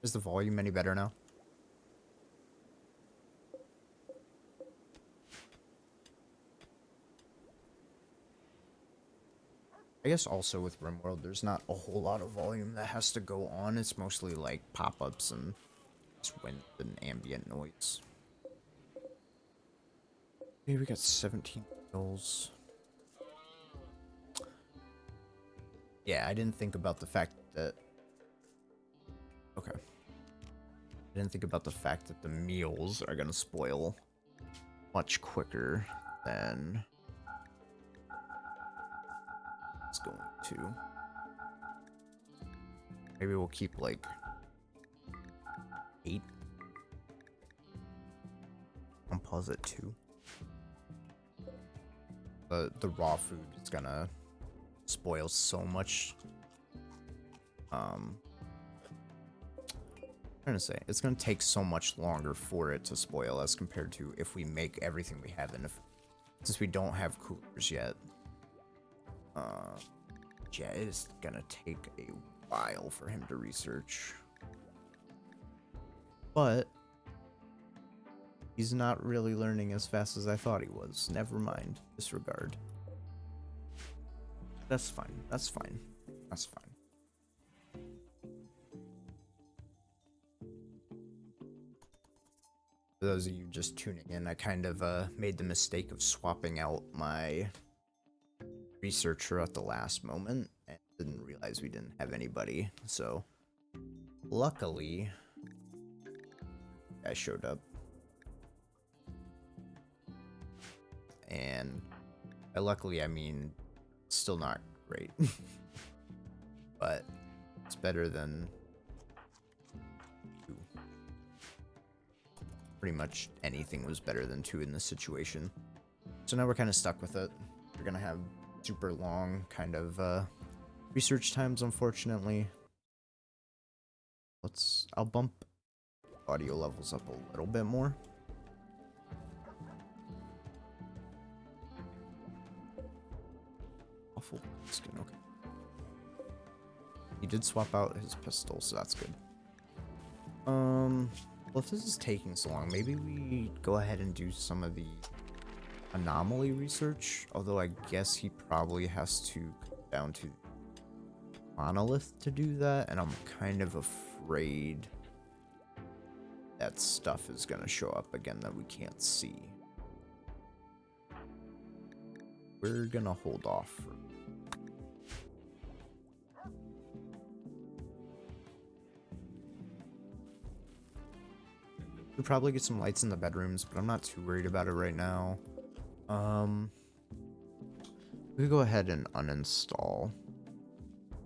Is the volume any better now? I guess also with Rimworld, there's not a whole lot of volume that has to go on. It's mostly like pop-ups and just wind and ambient noise. Okay, we got 17 kills. Yeah, I didn't think about the fact that... Okay. I didn't think about the fact that the meals are gonna spoil much quicker than it's going to. Maybe we'll keep like 8. I'll pause at 2. The raw food is gonna spoil so much. Trying to say it's gonna take so much longer for it to spoil as compared to if we make everything we have in. Since we don't have coolers yet, yeah, it is gonna take a while for him to research. But he's not really learning as fast as I thought he was. Never mind. Disregard. That's fine. That's fine. That's fine. For those of you just tuning in, I kind of made the mistake of swapping out my researcher at the last moment and didn't realize we didn't have anybody. So luckily, I showed up. And by luckily, I mean, still not great. But it's better than 2. Pretty much anything was better than 2 in this situation. So now we're kind of stuck with it. We're gonna have super long kind of research times, unfortunately. I'll bump audio levels up a little bit more. Awful skin, okay. He did swap out his pistol, so that's good. Well, if this is taking so long, maybe we go ahead and do some of the anomaly research. Although I guess he probably has to come down to monolith to do that, and I'm kind of afraid that stuff is gonna show up again that we can't see. We're gonna hold off for... We'll probably get some lights in the bedrooms, but I'm not too worried about it right now. We go ahead and uninstall.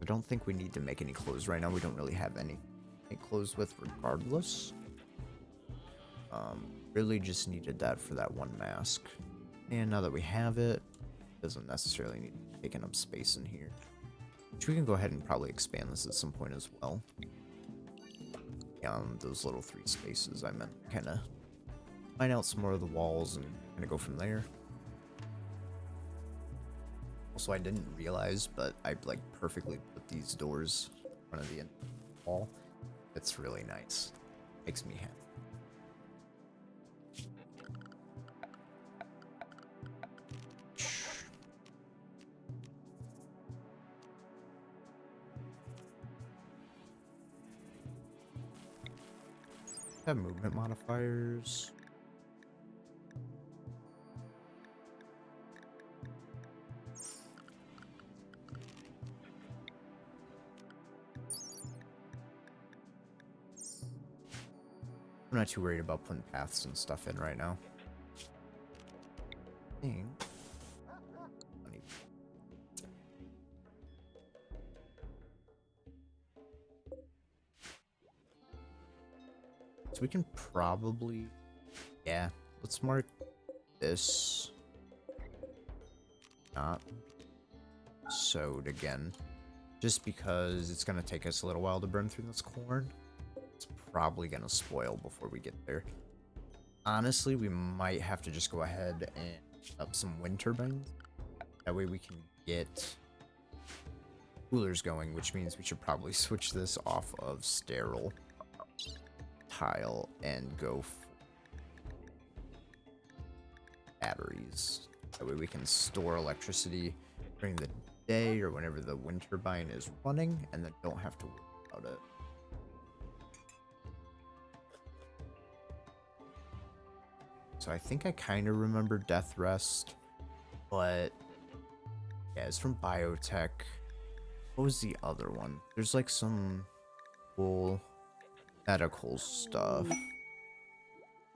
I don't think we need to make any clothes right now. We don't really have any clothes with regardless. Really just needed that for that one mask. And now that we have it, doesn't necessarily need to be taking up space in here. Which we can go ahead and probably expand this at some point as well. Those little 3 spaces I meant kind of find out some more of the walls and kind of go from there. Also, I didn't realize, but I like perfectly put these doors in front of the wall. It's really nice. Makes me happy. Have movement modifiers. I'm not too worried about putting paths and stuff in right now. So we can probably, yeah, let's mark this not sewed again, just because it's going to take us a little while to burn through this corn. It's probably going to spoil before we get there. Honestly, we might have to just go ahead and up some wind turbines. That way we can get coolers going, which means we should probably switch this off of sterile. tile and go for batteries. That way we can store electricity during the day or whenever the wind turbine is running, and then don't have to worry about it. So I think I kind of remember Death Rest, but yeah, it's from Biotech. What was the other one? There's like some cool medical stuff.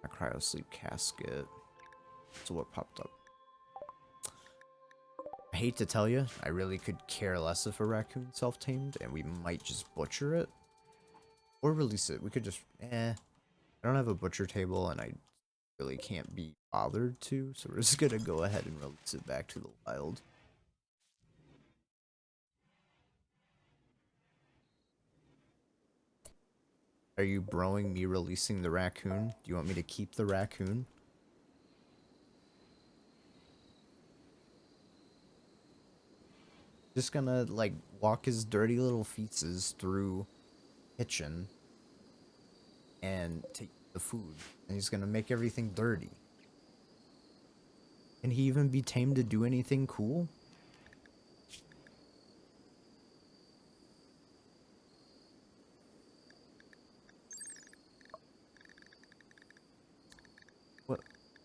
A cryosleep casket. So what popped up? I hate to tell you, I really could care less if a raccoon self-tamed, and we might just butcher it. Or release it. We could just, I don't have a butcher table, and I really can't be bothered to, so we're just gonna go ahead and release it back to the wild. Are you broing me releasing the raccoon? Do you want me to keep the raccoon? Just gonna, like, walk his dirty little feetses through kitchen and take the food. And he's gonna make everything dirty. Can he even be tamed to do anything cool?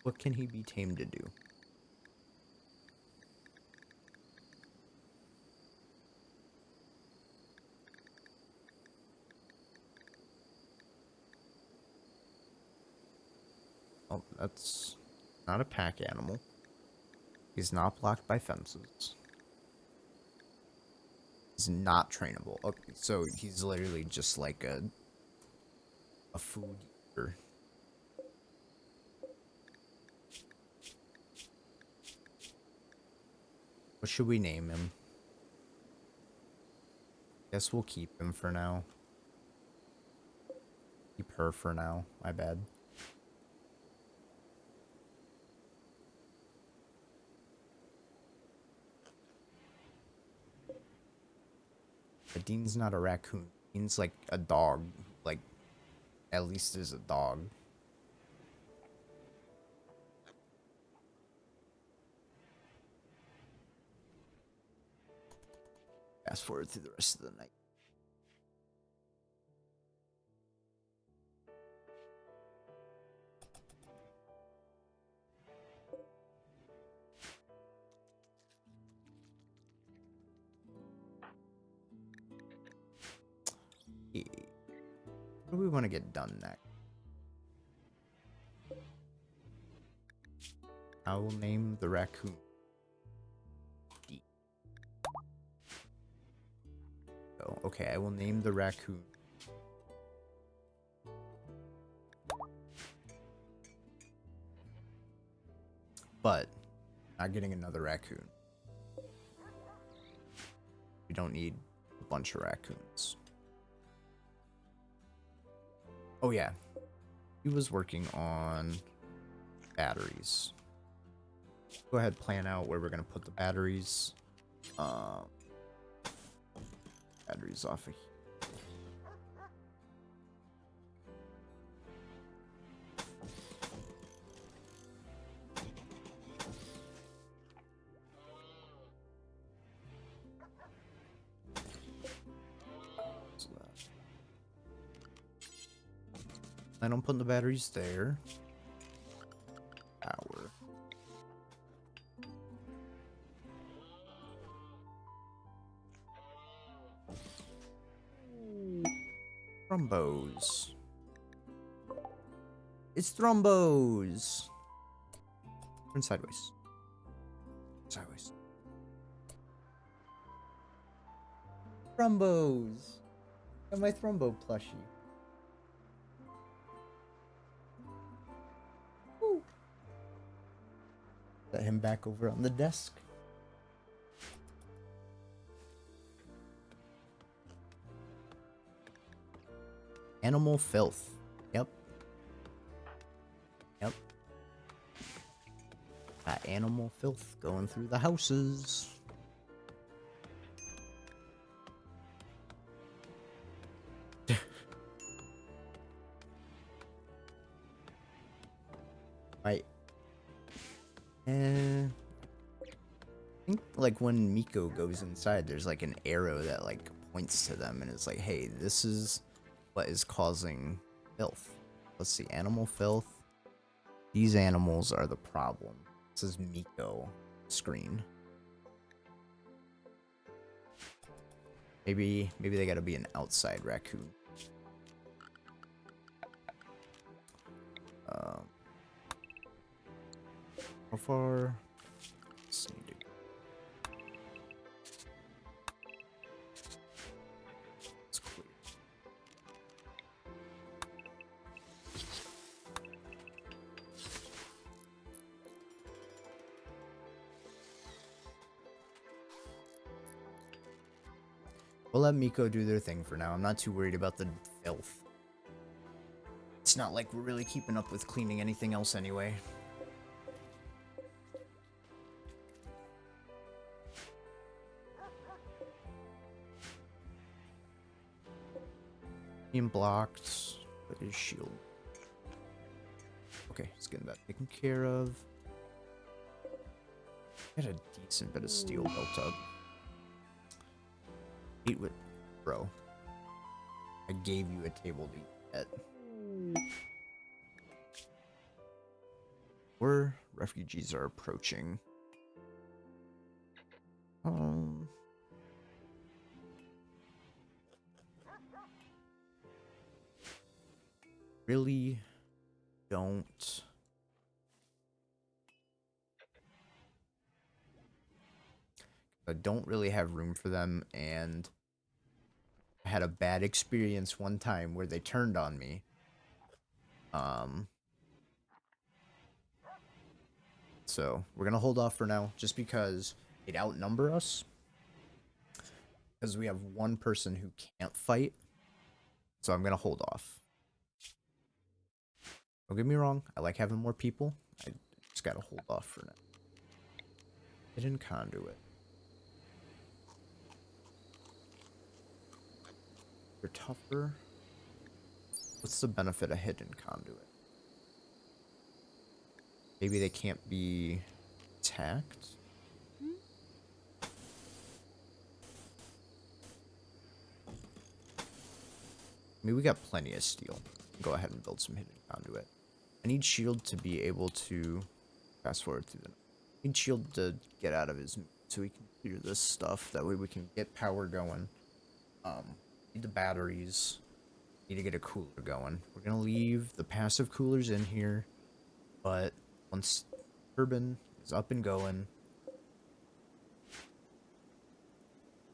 What can he be tamed to do? Oh, that's not a pack animal. He's not blocked by fences. He's not trainable. Okay, so he's literally just like a food eater. What should we name him? Guess we'll keep him for now. Keep her for now. My bad. But Dean's not a raccoon. Dean's like a dog. Like, at least is a dog. Fast forward through the rest of the night. What do we want to get done next? I will name the raccoon D. Oh, okay, I will name the raccoon. But not getting another raccoon. We don't need a bunch of raccoons. Oh yeah, he was working on batteries. Go ahead, plan out where we're gonna put the batteries. Batteries off of here. Plan on putting the batteries there. Power. Thrumbos. It's Thrumbos. Turn sideways. Sideways. Thrumbos. Got my Thrumbo plushie. Woo. Set him back over on the desk. Animal filth. Yep. Yep. Got animal filth going through the houses. I I think like when Miko goes inside, there's like an arrow that like points to them and it's like, hey, this is what is causing filth. Let's see, animal filth. These animals are the problem. This is Miko screen. Maybe they gotta be an outside raccoon. How far? Let's need to. It's clear. We'll let Miko do their thing for now. I'm not too worried about the filth. It's not like we're really keeping up with cleaning anything else anyway. Being blocked. What is shield? Okay, it's getting that taken care of. Got a decent bit of steel built up. 8 with... Bro. I gave you a table to eat at. Where refugees are approaching. Really don't. I don't really have room for them, and I had a bad experience one time where they turned on me. So we're gonna hold off for now, just because they'd outnumber us. Because we have one person who can't fight, so I'm gonna hold off. Don't get me wrong, I like having more people. I just gotta hold off for now. Hidden conduit. They're tougher. What's the benefit of hidden conduit? Maybe they can't be attacked? I mean, we got plenty of steel. Go ahead and build some hidden conduit. I need shield to be able to fast forward through the... I need shield to get out of his... so we can clear this stuff. That way we can get power going. Need the batteries. Need to get a cooler going. We're gonna leave the passive coolers in here. But once turbine is up and going,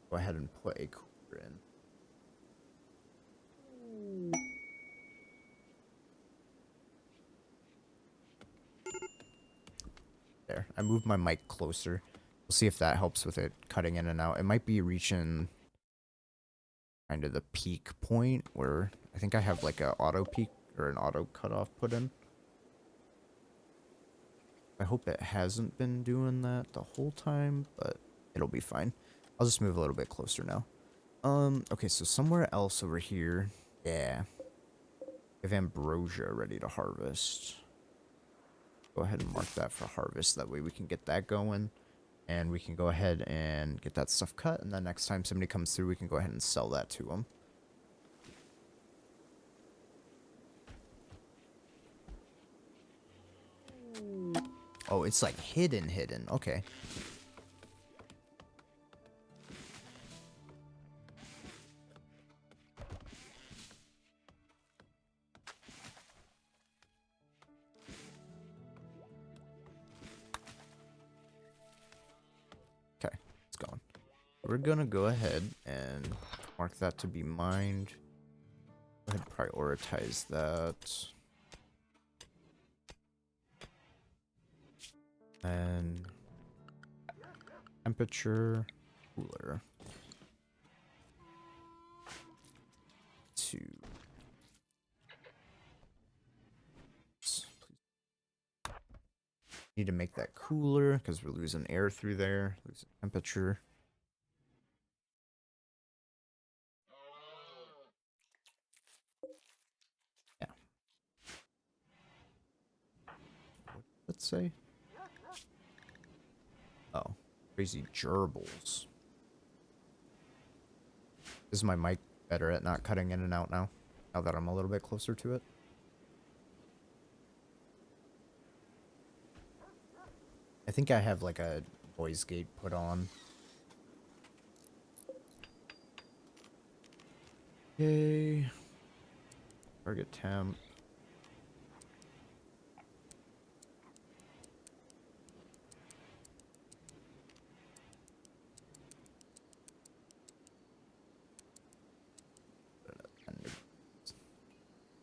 go ahead and put a cooler in. There. I moved my mic closer. We'll see if that helps with it cutting in and out. It might be reaching kind of the peak point where I think I have like a auto peak or an auto cutoff put in. I hope it hasn't been doing that the whole time, but it'll be fine. I'll just move a little bit closer now. Okay, so somewhere else over here. Yeah. We have ambrosia ready to harvest. Go ahead and mark that for harvest. That way we can get that going. And we can go ahead and get that stuff cut. And then next time somebody comes through, we can go ahead and sell that to them. Oh, it's like hidden. Okay. Okay, it's going. We're gonna go ahead and mark that to be mined. Go ahead and prioritize that. And temperature cooler. 2. Need to make that cooler because we're losing air through there, losing temperature. Yeah. What it say? Oh, crazy gerbils. Is my mic better at not cutting in and out now? Now that I'm a little bit closer to it? I think I have like a noise gate put on. Okay. Target temp.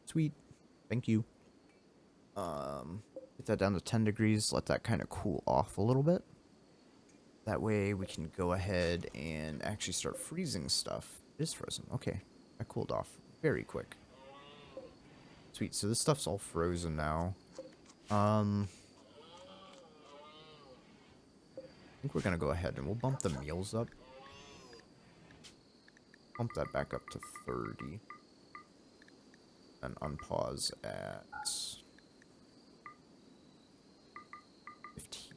Sweet. Thank you. Get that down to 10 degrees. Let that kind of cool off a little bit. That way we can go ahead and actually start freezing stuff. It is frozen. Okay. That cooled off very quick. Sweet. So this stuff's all frozen now. I think we're gonna go ahead and we'll bump the meals up. Bump that back up to 30. And unpause at 15.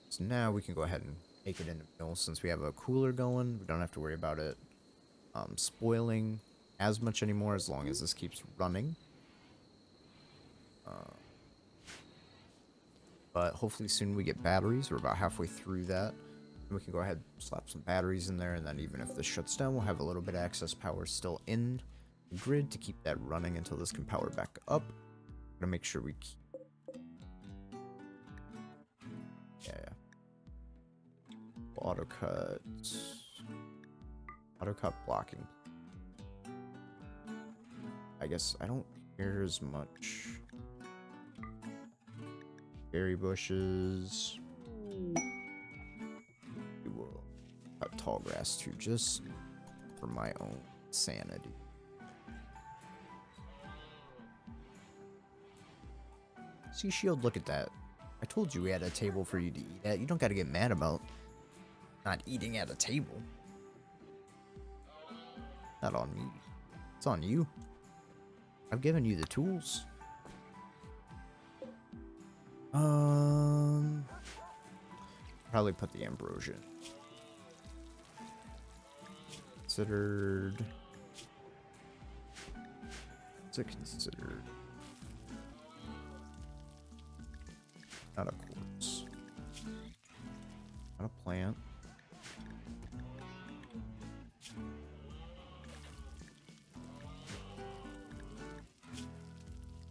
So now we can go ahead and make it into meal since we have a cooler going. We don't have to worry about it spoiling as much anymore as long as this keeps running. But hopefully soon we get batteries. We're about halfway through that. And we can go ahead and slap some batteries in there, and then even if this shuts down, we'll have a little bit of excess power still in the grid to keep that running until this can power back up. I'm gonna make sure we keep... Yeah. Auto cut blocking. I guess I don't care as much. Berry bushes. We will cut tall grass too, just for my own sanity. See, Shield, look at that. I told you we had a table for you to eat at. You don't gotta get mad about not eating at a table. Not on me. It's on you. I've given you the tools. Probably put the ambrosia. Considered. What's it considered? Not a quartz. Not a plant.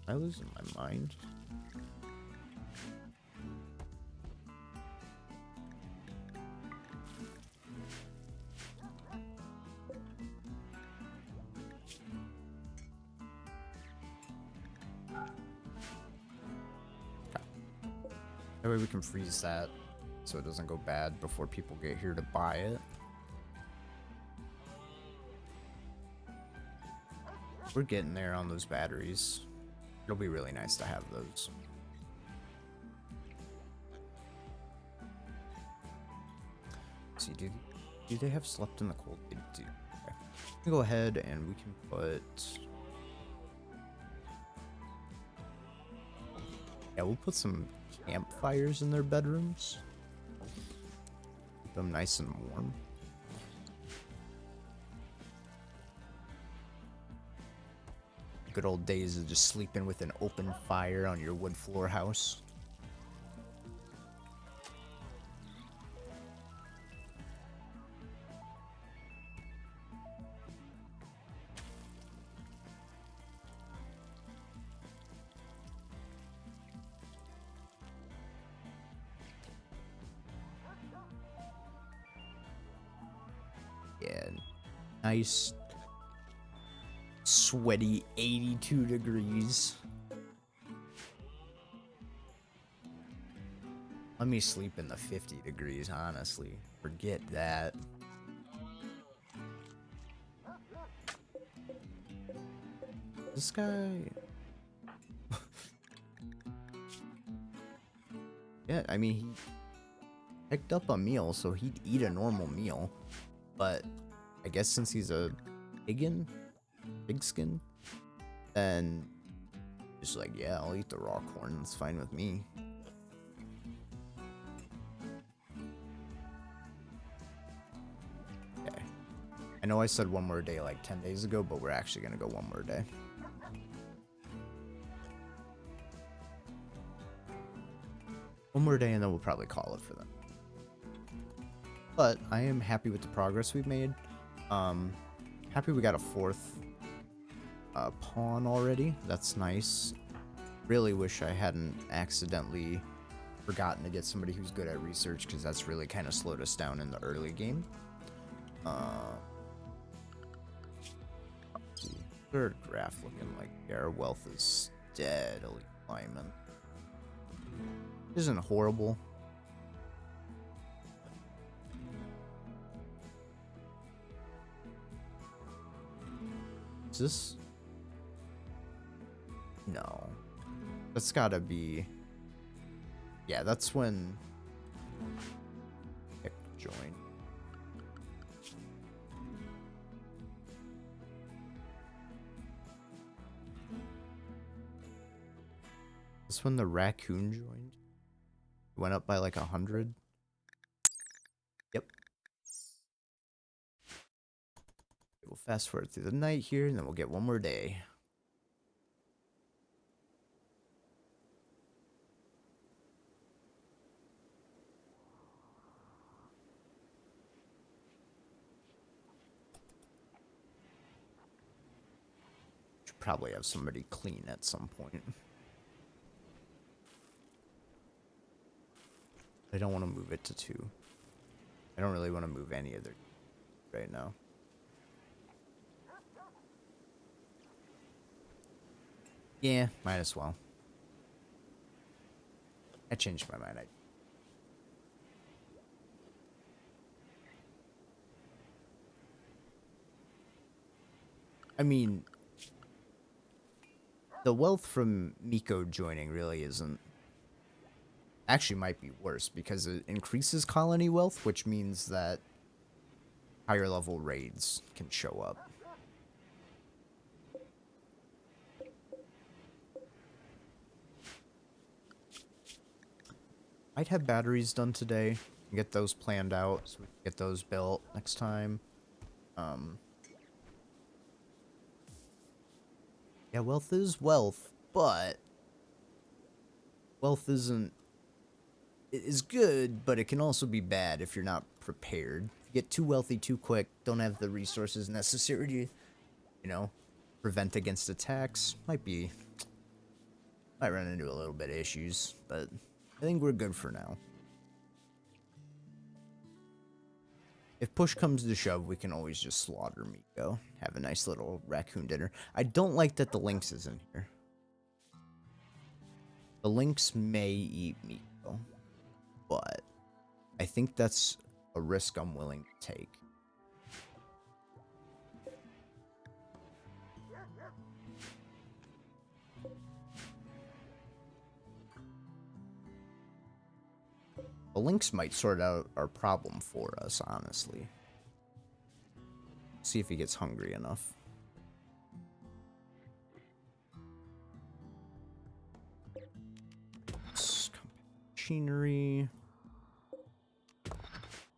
Am I losing my mind? That way we can freeze that so it doesn't go bad before people get here to buy it. We're getting there on those batteries. It'll be really nice to have those. Let's see, do they have slept in the cold? They do. Okay. We go ahead and we can put... Yeah, we'll put some campfires in their bedrooms. Keep them nice and warm. Good old days of just sleeping with an open fire on your wood floor house. Yeah, nice sweaty 82 degrees. Let me sleep in the 50 degrees, honestly. Forget that. This guy... Yeah, I mean, he picked up a meal, so he'd eat a normal meal. But I guess since he's a pigskin, then Just like, yeah, I'll eat the raw corn. It's fine with me. Okay. I know I said one more day like 10 days ago, but we're actually going to go one more day. One more day and then we'll probably call it for them. But I am happy with the progress we've made. Happy we got a 4th pawn already. That's nice. Really wish I hadn't accidentally forgotten to get somebody who's good at research, because that's really kind of slowed us down in the early game. See, third graph looking like our wealth is steadily climbing. Isn't horrible. Is this? No. That's gotta be... Yeah, that's when... Join. This when the raccoon joined? Went up by like 100? Yep. We'll fast forward through the night here, and then we'll get one more day. Should probably have somebody clean at some point. I don't want to move it to 2. I don't really want to move any of their right now. Yeah, might as well. I changed my mind. I mean, the wealth from Miko joining really isn't... Actually might be worse, because it increases colony wealth, which means that higher level raids can show up. Might have batteries done today. Get those planned out so we can get those built next time. Yeah, wealth is wealth, but wealth isn't... It is good, but it can also be bad if you're not prepared. If you get too wealthy too quick, don't have the resources necessary to, you know, prevent against attacks, might run into a little bit of issues, but I think we're good for now. If push comes to shove, we can always just slaughter Miko. Have a nice little raccoon dinner. I don't like that the lynx is in here. The lynx may eat Miko, but I think that's a risk I'm willing to take. The lynx might sort out our problem for us, honestly. See if he gets hungry enough. Machinery.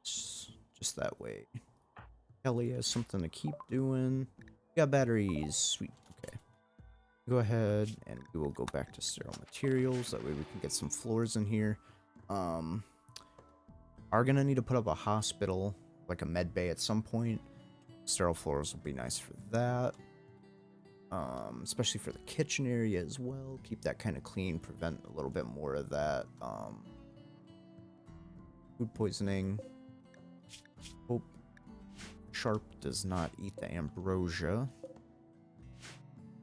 Just that way. Kelly has something to keep doing. We got batteries. Sweet. Okay. Go ahead and we will go back to sterile materials. That way we can get some floors in here. Are gonna need to put up a hospital, like a med bay at some point. Sterile floors will be nice for that. Especially for the kitchen area as well. Keep that kind of clean, prevent a little bit more of that food poisoning. Hope Sharp does not eat the ambrosia.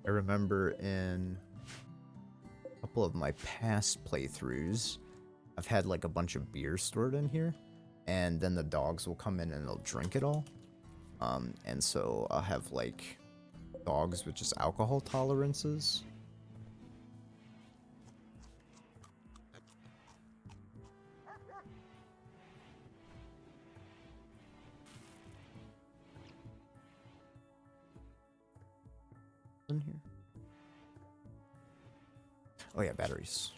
I remember in a couple of my past playthroughs, I've had like a bunch of beer stored in here, and then the dogs will come in and they'll drink it all. And so I'll have like dogs with just alcohol tolerances. In here. Oh yeah, batteries.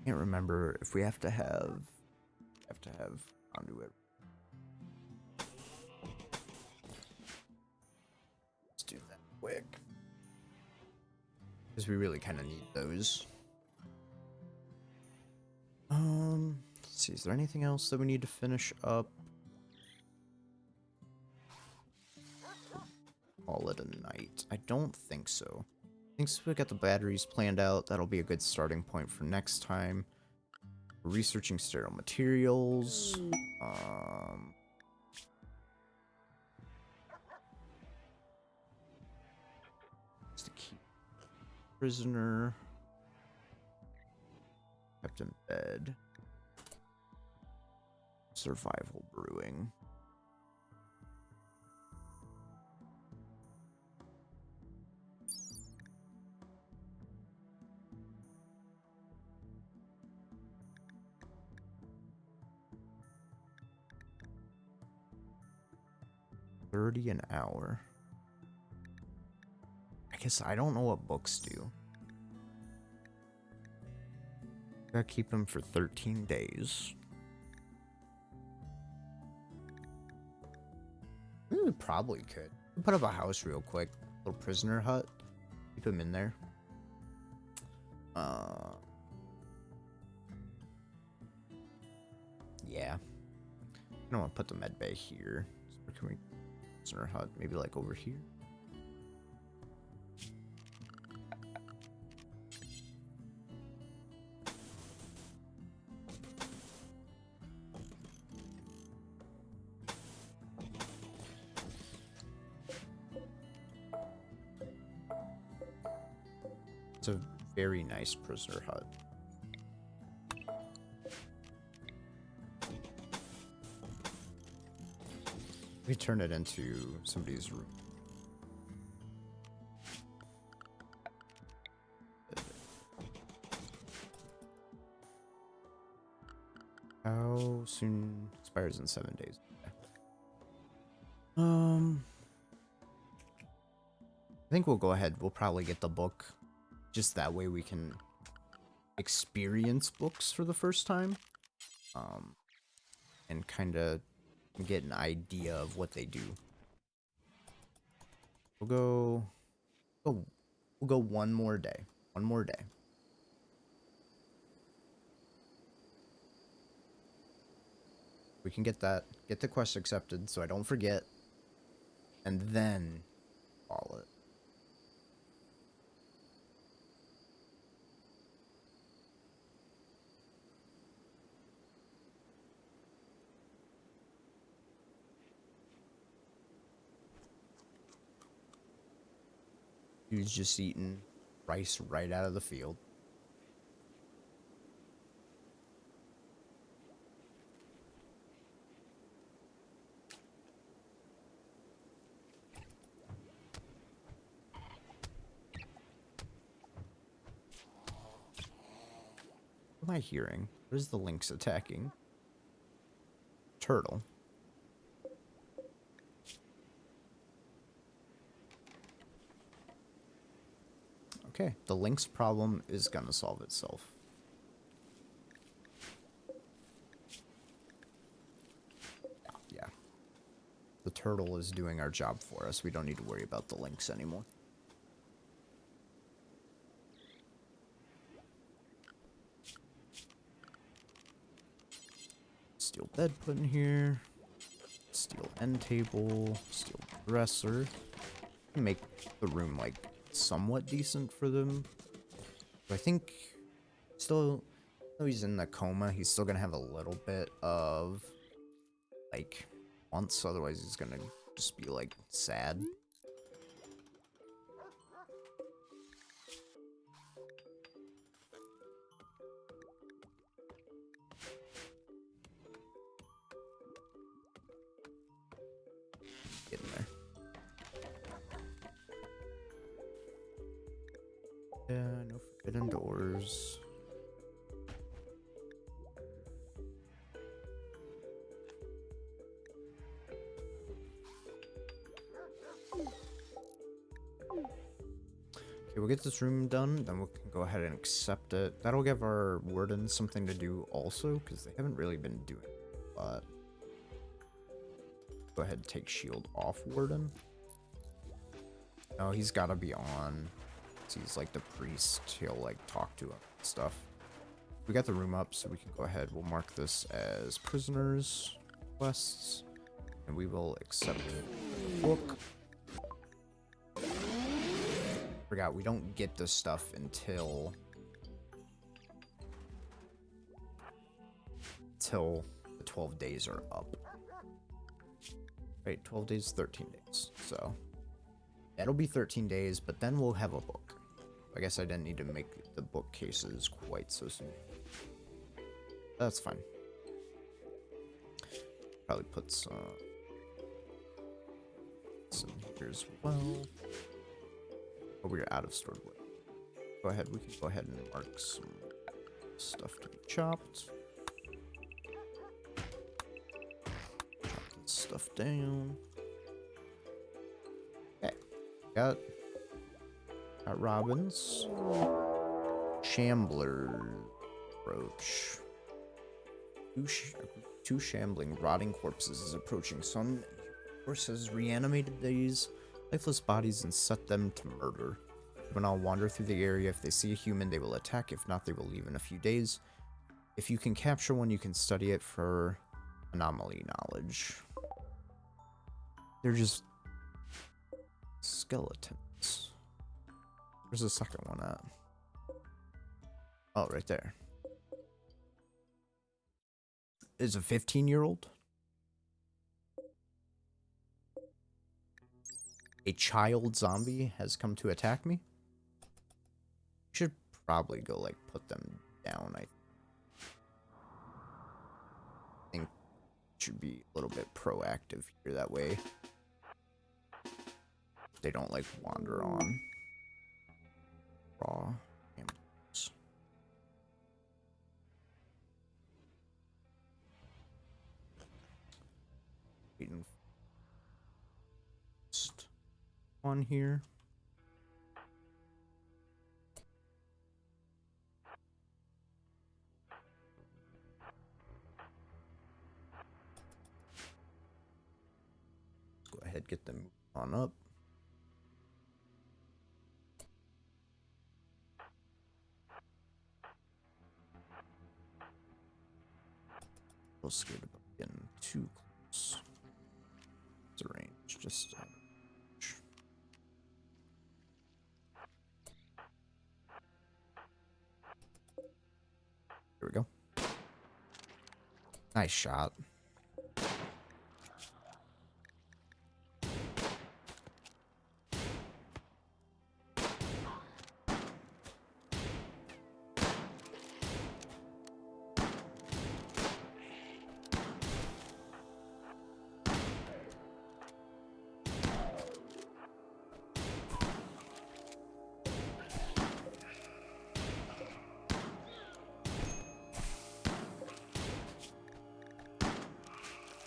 Can't remember if we have to have conduit. Let's do that quick. Because we really kind of need those. Let's see, is there anything else that we need to finish up? Call it a night. I don't think so. I think we got the batteries planned out. That'll be a good starting point for next time. Researching sterile materials. Just to keep prisoner kept in bed. Survival brewing. $30 an hour. I guess I don't know what books do. Gotta keep them for 13 days. We probably could. Put up a house real quick. Little prisoner hut. Keep him in there. Yeah. I don't want to put the med bay here. So can we prisoner hut maybe like over here? It's a very nice prisoner hut. We turn it into somebody's room. How soon expires in 7 days? I think we'll go ahead. We'll probably get the book. Just that way we can experience books for the first time. And kind of get an idea of what they do. We'll go one more day. One more day. We can get that. Get the quest accepted so I don't forget. And then call it. He's just eating rice right out of the field. What am I hearing? What is the lynx attacking? Turtle. Okay, the lynx problem is gonna solve itself. Yeah. The turtle is doing our job for us. We don't need to worry about the lynx anymore. Steel bed put in here. Steel end table. Steel dresser. Make the room like somewhat decent for them. But I think still, though he's in the coma, he's still gonna have a little bit of like wants, otherwise he's gonna just be like sad. Get in there. Yeah, no forbidden doors. Okay, we'll get this room done, then we can go ahead and accept it. That'll give our wardens something to do also, because they haven't really been doing a lot. Go ahead and take shield off warden. No, he's got to be on. He's like the priest. He'll like talk to him and stuff. We got the room up, so we can go ahead. We'll mark this as prisoners quests, and we will accept the book. Forgot we don't get this stuff until the 12 days are up. Wait, 12 days, 13 days. So that'll be 13 days, but then we'll have a book. I guess I didn't need to make the bookcases quite so soon. That's fine. Probably put some here as well. Oh, we're out of stored wood. Go ahead, we can go ahead and mark some stuff to be chopped. Chop this stuff down. Okay, got robins. Shambler roach. Two shambling, rotting corpses is approaching. Some force has reanimated these lifeless bodies and set them to murder. When I'll wander through the area, if they see a human, they will attack. If not, they will leave in a few days. If you can capture one, you can study it for anomaly knowledge. They're just skeletons. Where's the second one at? Oh, right there. Is a 15-year-old? A child zombie has come to attack me? Should probably go, like, put them down. I think should be a little bit proactive here. That way they don't, like, wander on. Raw animals. Waiting. Just on here. Let's go ahead, get them on up. I was scared about getting too close. It's a range, just here we go. Nice shot.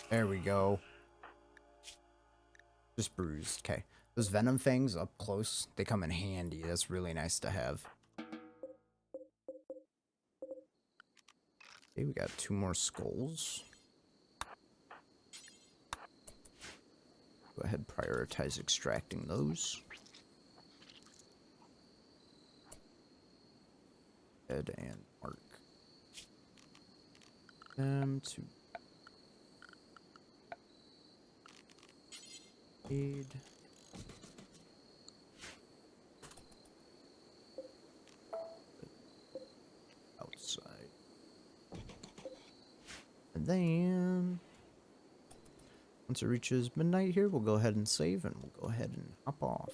There we go. Just bruised. Okay. Those venom fangs up close, they come in handy. That's really nice to have. Okay, we got 2 more skulls. Go ahead, prioritize extracting those. Head and mark them to aid. Outside. And then once it reaches midnight here, we'll go ahead and save and we'll go ahead and hop off.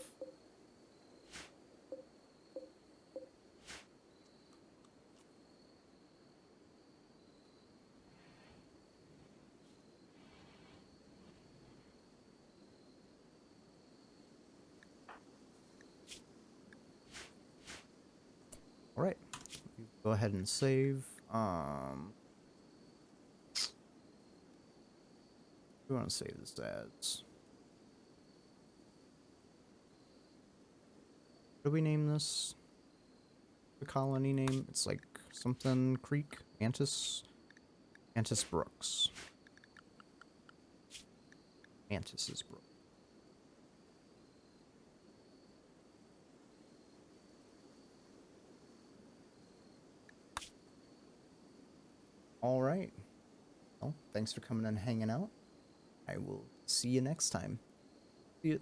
All right, go ahead and save. We want to save this as What do we name this? The colony name? It's like something Creek? Antis? Antis Brooks. Antis's Brook. Alright. Well, thanks for coming and hanging out. I will see you next time. See ya.